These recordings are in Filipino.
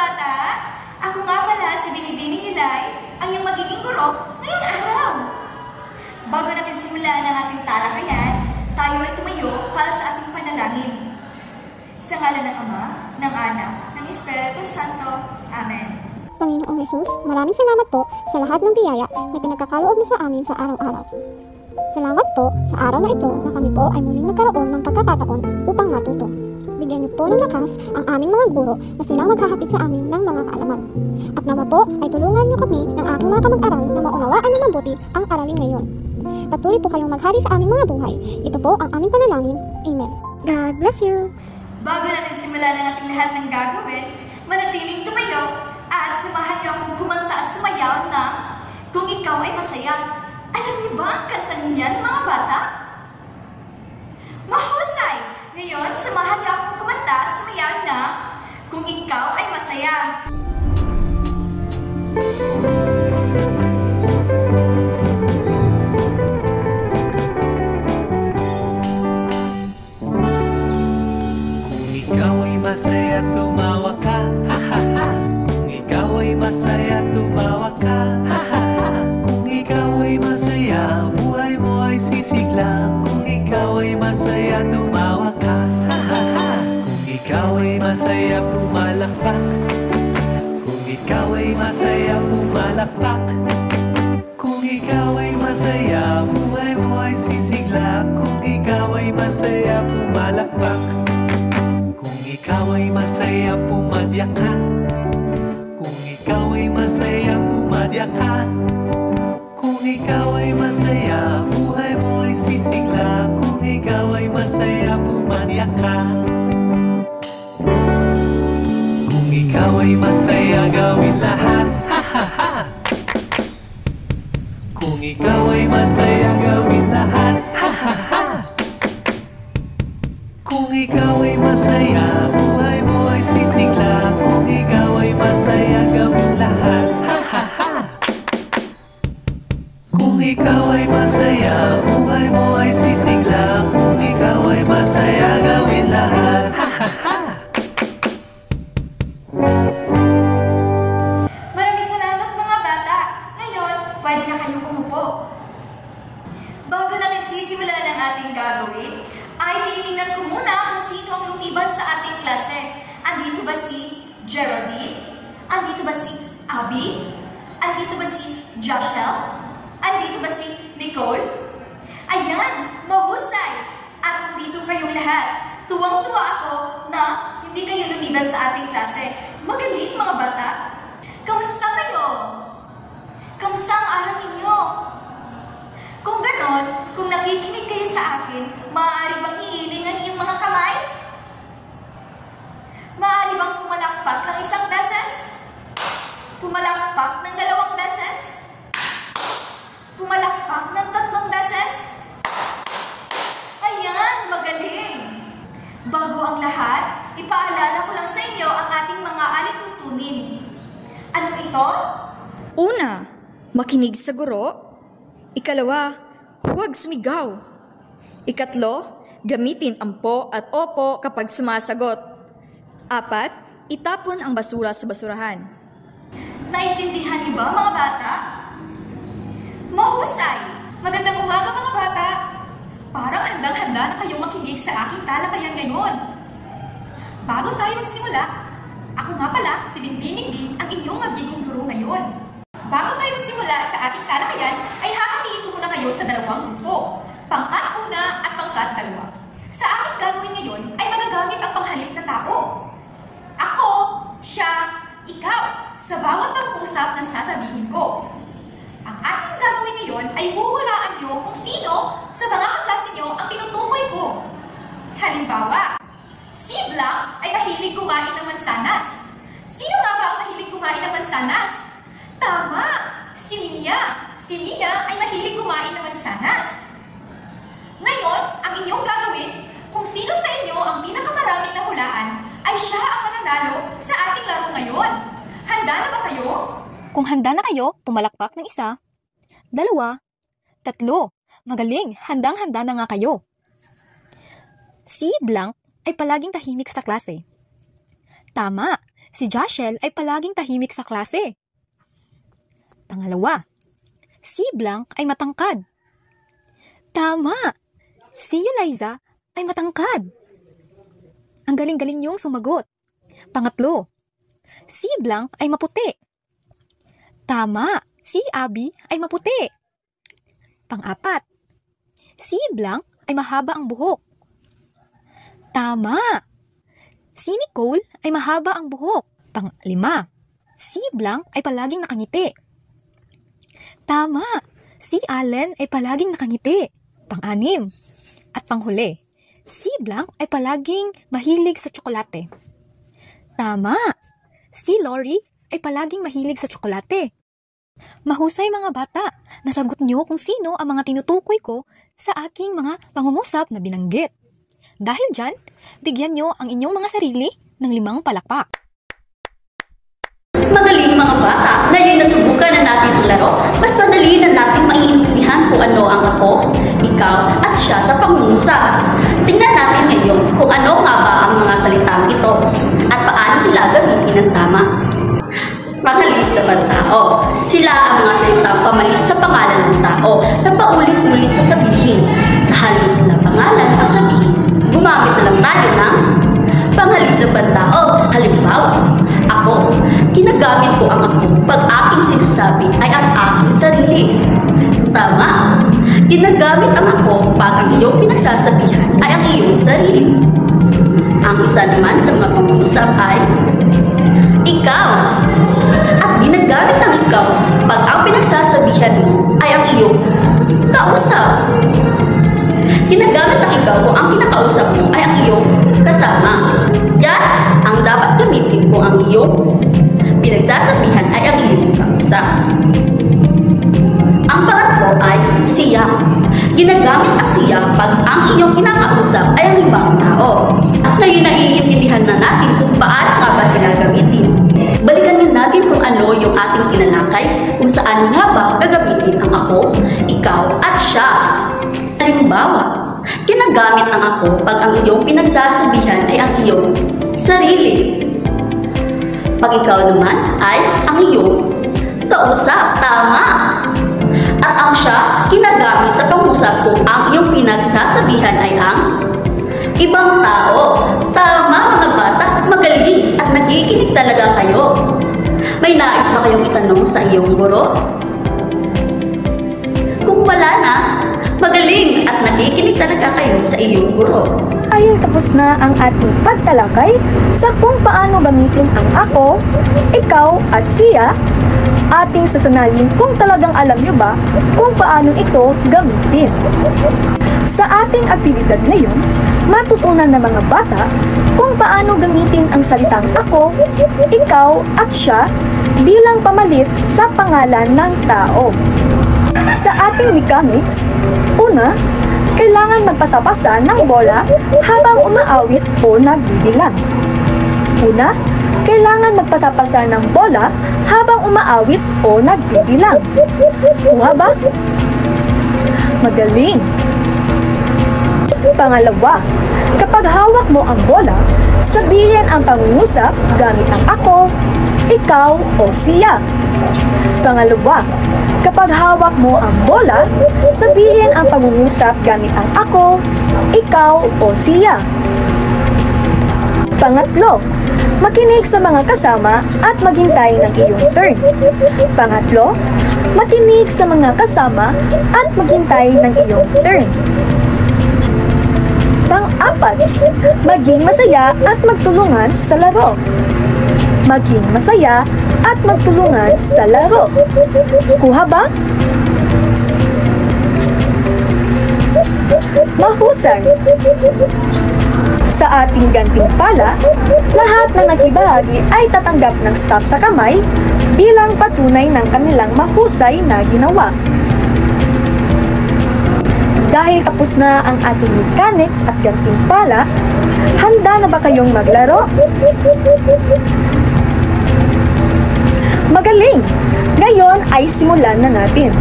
bata! Ako nga pala si Binibining Nilay, ang iyong magiging guro ngayong araw. Bago natin simulan ang ating talakayan, tayo ay tumayo para sa ating panalangin. Sa ngalan ng Ama, ng Anak, ng Espiritu Santo. Amen. Panginoong Hesus, maraming salamat po sa lahat ng biyaya na pinagkakaloob mo sa amin sa araw-araw. Salamat po sa araw na ito na kami po ay muling nagkaroon ng pagkakataon upang matuto. Bigyan niyo po ng lakas ang aming mga guro na silang maghahatid sa amin ng mga kaalaman. At nawa po ay tulungan niyo kami ng aking mga kamag-aral na maunawaan ng mabuti ang aralin ngayon. Patuloy po kayong maghari sa aming mga buhay. Ito po ang aming panalangin. Amen. God bless you! Bago natin simulan ang ating lahat ng gagawin, manatiling tumayo at samahan niyo akong kumanta at sumayaw na Kung Ikaw Ay Masaya. Alam niyo ba ang kantang niyan, mga bata? Mahusay! Ngayon, samahan niyo akong kumanta at sumayaw na Kung Ikaw Ay Masaya. Kung ikaw ay masaya, tumawa ka, ha ha ha. Kung ikaw ay masaya, tumawa ka, ha ha ha. Kung ikaw ay masaya, buhay mo ay sisigla. Kung ikaw ay masaya, tumawa ka, ha ha ha. Kung ikaw ay masaya, pumalakpak. Kung ikaw ay masaya, pumalakpak. Kung ikaw ay masaya, buhay mo ay sisigla. Kung ikaw ay masaya, pumalakpak. Kung ikaw ay masaya, pumadyak ka. Kung ikaw ay masaya, pumadyak ka. Kung ikaw ay masaya, buhay mo ay sisigla. Kung ikaw ay masaya, pumadyak ka. Kung ikaw ay masaya, gawin lahat, ha ha ha. Kung ikaw ay masaya, gawin lahat, ha ha ha. Kung ikaw ay masaya, buhay mo ay sisigla. Kung ikaw ay masaya, gawin lahat, ha ha ha. Kung ikaw ay masaya, buhay mo ay sisigla. Kung ikaw ay masaya, gawin lahat, ha ha ha. Maraming salamat, mga bata! Ngayon, pwede na kayong umupo. Bago natin sisimulan ang ating gagawin, ay titingnan ko muna kung sino ang lumiban sa ating klase. Andito ba si Geraldine? Andito ba si Abby? Andito ba si Joshel? Andito ba si Nicole? Ayan! Mahusay! At andito kayong lahat. Tuwang-tuwa ako na hindi kayo lumiban sa ating klase. Magaling, mga bata! Kamusta kayo? Kamusta ang araw ninyo? Kung ganon, kung nakikinig kayo sa akin, maaari bang iiling ang iyong mga kamay? Maaari bang pumalakpak ng isang beses? Pumalakpak ng 2 beses? Pumalakpak ng 3 beses? Ayan, magaling! Bago ang lahat, ipaalala ko lang sa inyo ang ating mga alitutunin. Ano ito? Una, makinig sa guro. Ikalawa, huwag sumigaw. Ikatlo, gamitin ang po at opo kapag sumasagot. 4, itapon ang basura sa basurahan. Naintindihan niyo ba, mga bata? Mahusay! Magandang umaga, mga bata! Parang handang-handa na kayong makinig sa aking talakayan ngayon. Bago tayo magsimula, ako nga pala si Binbining Din, ang inyong magiging guro ngayon. Bago tayo magsimula sa ating talakayan, ay hahatiin ko muna kayo sa 2 grupo, pangkat 1 at pangkat 2. Sa ating gagawin ngayon ay magagamit ang panghalip na tao. Ako, siya, ikaw, sa bawat pang-usap na sasabihin ko. Ang ating gagawin ngayon ay huhulaan niyo kung sino sa mga kaklase niyo ang tinutukoy ko. Halimbawa, si Blanc ay mahilig kumain ng mansanas. Sino nga ba ang mahilig kumain ng mansanas? Tama! Si Mia! Si Mia ay mahilig kumain ng mansanas. Ngayon, ang inyong gagawin, kung sino sa inyo ang pinakamaraming nahulaan, ay siya ang mananalo sa ating laro ngayon. Handa na ba kayo? Kung handa na kayo, pumalakpak ng 1, 2, 3. Magaling, handang-handa na nga kayo. Si Blanc ay palaging tahimik sa klase. Tama, Si Joshel ay palaging tahimik sa klase. Pangalawa, si Blanc ay matangkad. Tama! Si Eliza ay matangkad. Ang galing-galing niyong sumagot. Pangatlo, si Blanc ay maputi. Tama! Si Abby ay maputi. Pang-apat, si Blanc ay mahaba ang buhok. Tama! Si Nicole ay mahaba ang buhok. Pang-lima, si Blanc ay palaging nakangiti. Tama! Si Allen ay palaging nakangiti. Pang-anim at panghuli, si Blanc ay palaging mahilig sa tsokolate. Tama! Si Lori ay palaging mahilig sa tsokolate. Mahusay mga bata, nasagot niyo kung sino ang mga tinutukoy ko sa aking mga pangungusap na binanggit. Dahil dyan, bigyan niyo ang inyong mga sarili ng 5 palakpak. Magaling mga bata, ngayon nasubukan na natin ang laro, mas madali na natin maiintindihan kung ano ang ako, ikaw, at siya sa pangungusap. Tingnan natin ngayon kung ano nga ba ang mga salitang ito at paano sila gamitin ng tama. Panghalip na bang tao. Sila ang mga salitang pamalit sa pangalan ng tao na paulit-ulit sasabihin. Sa halip na pangalan ang sabihin, gumamit na lang tayo ng panghalip na bang tao. Halimbawa, ako, ginagamit ko ang ako pag aking sinasabi ay ang aking sarili. Tama. Ginagamit ang ako pag ang iyong pinagsasabihan ay ang iyong sarili. Ang isa naman sa mga pangungusap ay ikaw. At ginagamit ang ikaw pag ang pinagsasabihan mo ay ang iyong kausap. Ginagamit ang ikaw kung ang kinakausap mo ay ang iyong kasama. Yan ang dapat gamitin kung ang iyong pinagsasabihan ay ang iyong kausap. Ang pangatlo ay siya. Ginagamit ang siya pag ang iyong kinakausap ay ang ibang tao. At ngayon naiintindihan na natin kung paano nga ba sila gamitin. Balikan din natin kung ano yung ating tinalakay, kung saan nga ba gagamitin ang ako, ikaw, at siya. Halimbawa, ginagamit ang ako pag ang iyong pinagsasabihan ay ang iyong sarili. Pag ikaw naman ay ang iyong kausap. Tama! At ang siya, ginagamit sa pangusap kung ang iyong pinagsasabihan ay ang ibang tao. Tama mga bata, magaling at nakikinig talaga kayo. May nais ba kayong itanong sa iyong guro? Kung wala na, magaling at nakikinig talaga kayo sa iyong guro. Ayun, tapos na ang ating pagtalakay sa kung paano gamitin ang ako, ikaw, at siya. Ating sasanalin kung talagang alam nyo ba kung paano ito gamitin. Sa ating aktibidad ngayon, matutunan ng mga bata kung paano gamitin ang salitang ako, ikaw, at siya bilang pamalit sa pangalan ng tao. Sa ating mechanics, una, kailangan magpasa-pasa ng bola habang umaawit o nagbibilang. Una, kailangan magpasa-pasa ng bola habang umaawit o nagbibilang. Kuha ba? Magaling! Pangalawa, kapag hawak mo ang bola, sabihin ang pangungusap gamit ang ako, ikaw, o siya. Pangalawa, kapag hawak mo ang bola, sabihin ang pangungusap gamit ang ako, ikaw, o siya. Pangatlo, makinig sa mga kasama at maghintay ng iyong turn. Pangatlo, makinig sa mga kasama at maghintay ng iyong turn. Pang-apat, maging masaya at magtulungan sa laro. Maging masaya at magtulungan sa laro. Kuha ba? Mahusay! Sa ating gantimpala, lahat na nagbibahagi ay tatanggap ng stop sa kamay bilang patunay ng kanilang mahusay na ginawa. Dahil tapos na ang ating mechanics at gantimpala, handa na ba kayong maglaro? Magaling! Ngayon ay simulan na natin.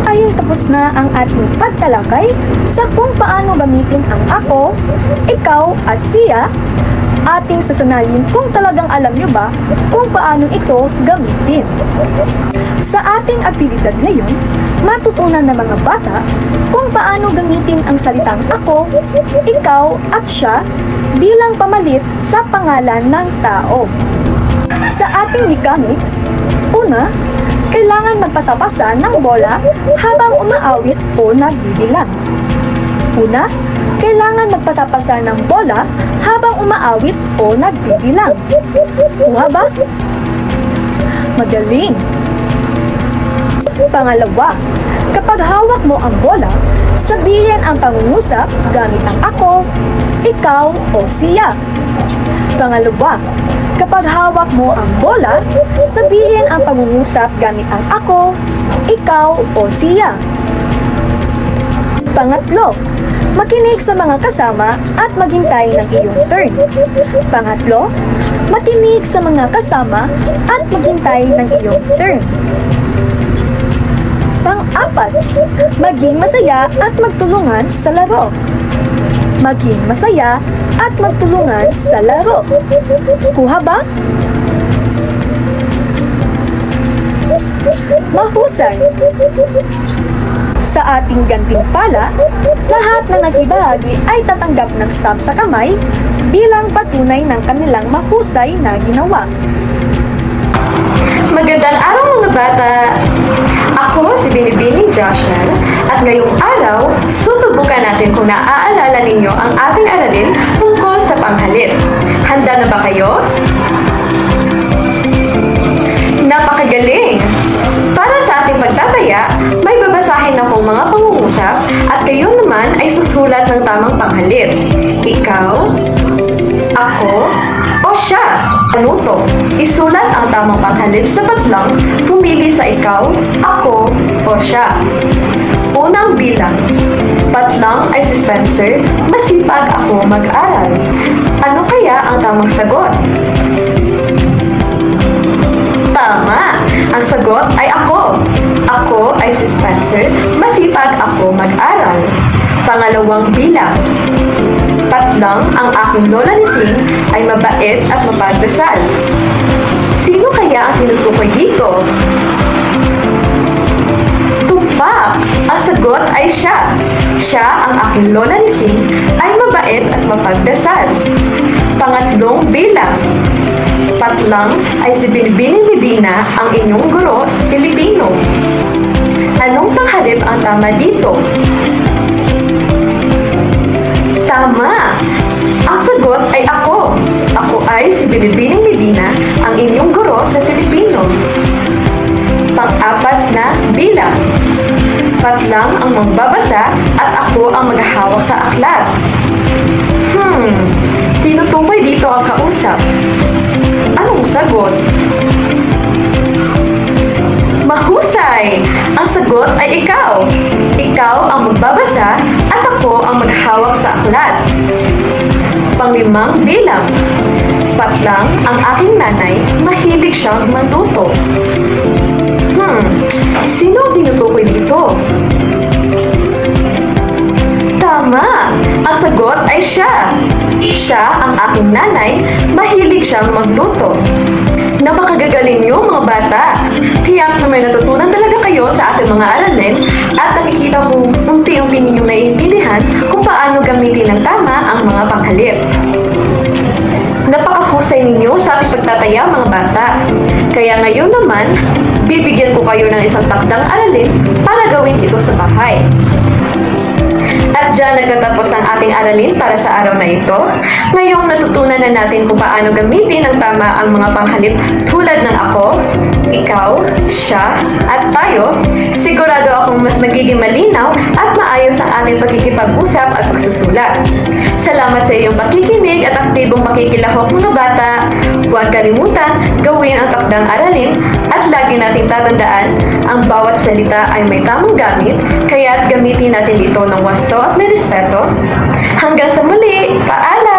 Ayun, tapos na ang ating pagtalakay sa kung paano gamitin ang ako, ikaw, at siya ating sasanalin kung talagang alam nyo ba kung paano ito gamitin. Sa ating aktibidad ngayon, matutunan ng mga bata kung paano gamitin ang salitang ako, ikaw at siya bilang pamalit sa pangalan ng tao. Sa ating mechanics, una, kailangan magpasa-pasa ng bola habang umaawit o nagbibilang. Una, kailangan magpasa-pasa ng bola habang umaawit o nagbibilang. Kuha ba? Magaling! Pangalawa, kapag hawak mo ang bola, sabihin ang pangungusap gamit ang ako, ikaw o siya. Pangalawa, kapag hawak mo ang bola, sabihin ang pangungusap gamit ang ako, ikaw o siya. Pangatlo, makinig sa mga kasama at maghintay ng iyong turn. Pangatlo, makinig sa mga kasama at maghintay ng iyong turn. Pang-apat, maging masaya at magtulungan sa laro. Maging masaya at magtulungan sa laro. Kuha ba? Mahusay! Sa ating gantimpala, lahat ng nagbibahagi ay tatanggap ng stamp sa kamay bilang patunay ng kanilang mahusay na ginawa. Magandang araw mga bata! Ako si Binibining Joshua at ngayong araw, susubukan natin kung naaalala ninyo ang ating aralin tungkol sa panghalip. Handa na ba kayo? Napakagaling! Para sa ating pagtataya, may babasahin akong mga pangungusap at kayo naman ay susulat ng tamang panghalip. Ikaw, ako, o siya. Ano to? Isulat ang tamang panghalip sa patlang, pumili sa ikaw, ako, o siya. Unang bilang. Patlang ay si Spencer, masipag ako mag-aral. Ano kaya ang tamang sagot? Tama! Ang sagot ay ako. Ako ay si Spencer, masipag ako mag-aral. Pangalawang bilang. Patlang ang aking lola ni Sing ay mabait at mapagdasal. Sino kaya ang tinutukoy dito? Tumpak! Ang sagot ay siya. Siya ang aking lola ni Sing ay mabait at mapagdasal. Pangatlong bilang. Patlang ay si Binibining Medina ang inyong guro sa Pilipino. Anong panghalip ang tama dito? Tama! Ang sagot ay ako. Ako ay si Binibining Medina, ang inyong guro sa Pilipino. Pang-apat na bilang. Patlang ang magbabasa at ako ang maghahawak sa aklat. Tinutukoy dito ang kausap. Anong sagot? Mahusay! Ang sagot ay ikaw. Ikaw ang magbabasa at ako ang maghahawak sa aklat. Panglimang bilang. Patlang ang aking nanay, mahilig siyang matuto. Sino ang tinutukoy dito? Tama! Ang sagot ay siya. Siya ang aking nanay, mahilig siyang magluto. Napakagagaling niyo mga bata! Tiyak na may natutunan talaga kayo sa ating mga aralin at nakikita ko unti-unti ninyong naiintindihan kung paano gamitin ng tama ang mga panghalip. Napakahusay ninyo sa ating pagtataya mga bata. Kaya ngayon naman, bibigyan ko kayo ng isang takdang aralin para gawin ito sa bahay. At dyan nagtatapos ang ating aralin para sa araw na ito. Ngayong natutunan na natin kung paano gamitin ng tama ang mga panghalip tulad ng ako, ikaw, siya, at tayo, sigurado akong mas magiging malinaw at maayos ang ating pagkikipag-usap at pagsusulat. Salamat sa iyong pakikinig at aktibong pakikilahok mga bata. Huwag kalimutan, gawin ang takdang aralin at lagi nating tatandaan, ang bawat salita ay may tamang gamit, kaya't gamitin natin ito ng wasto at may respeto. Hanggang sa muli, paalam!